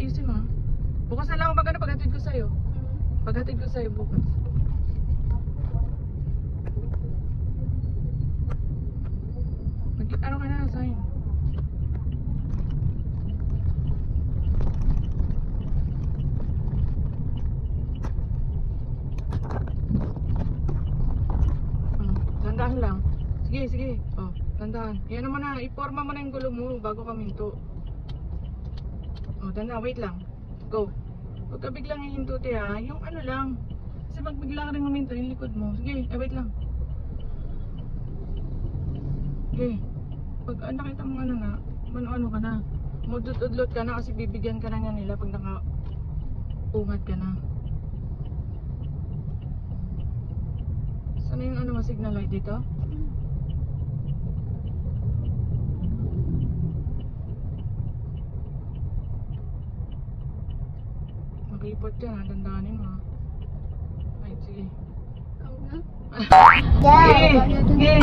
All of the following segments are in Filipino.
Ayusin mo. Bukas na lang ako magano paghatid ko sa'yo. Paghatid ko sa'yo bukas. Ano ka na sa'yo? Dandahan lang. Sige, sige. Oh, dandahan. Yan naman na, iporma mo na yung gulong mo bago ka minto. Oh, dandahan, wait lang. Go. Huwag ka biglang hihintuti ha. Yung ano lang. Kasi pag bigla ka rin huminto yung likod mo. Sige, wait lang. Okay. Pag nakita mo ano na, ano ka na. Mudut-udlot ka na kasi bibigyan ka na niya nila pag naka-ungat ka na. Saan yung ano signal light dito? Makipot yan ha, dandanin mo ha. Ay, sige. Okay, okay.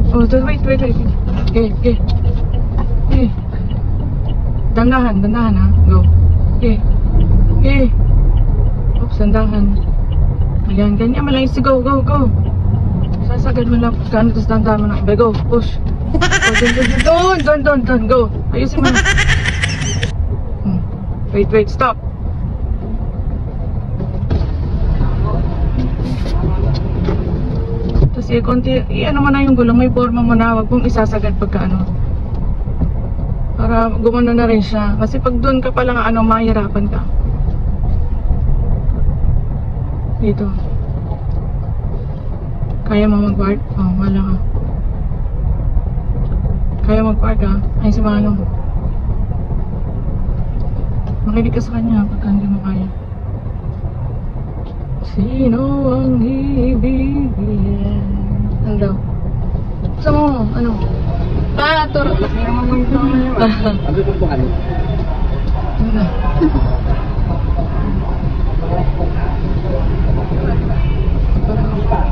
Oh, wait. Okay. Dandahan ha. Go. Okay. Oops, dandahan. Ayan, ganyan mo lang. Go. Sasagad mo lang. Kano, tapos dandahan mo na. Go, push. Don't. Go. Ayusin mo na. Wait, stop. Tapos konti, ano mo na yung gulong, may forma mo na, wag mong isasagad pagka ano. Para gumano na rin siya. Kasi pag doon ka palang ano, mahirapan ka. Dito. Kaya mo mag-park? Oh, wala ka. Kaya mag-park ha? Ay, si Manong. Makinig ka sa kanya pagka hindi mo kaya. Sino ang ibigin? Ano daw? Gusto mo? Ano? Turo. Ano po ano? Ano?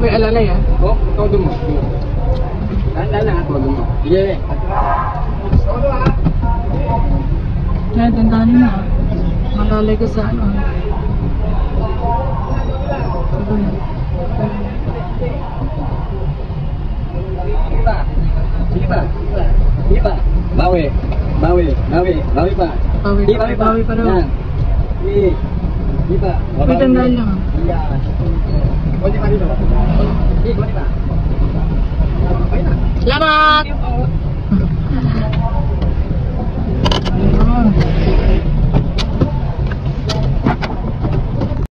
May alalay ah. Oh, todo mo. Lang, todo mo. Yeah. Kaya dandanin mo. Malalay ka sa ano. Sige pa. Bawi pa. Bawi pa daw. Sige pa. May dandahan lang ah. Kundi pa dito. Kundi pa. Okay na. Salamat!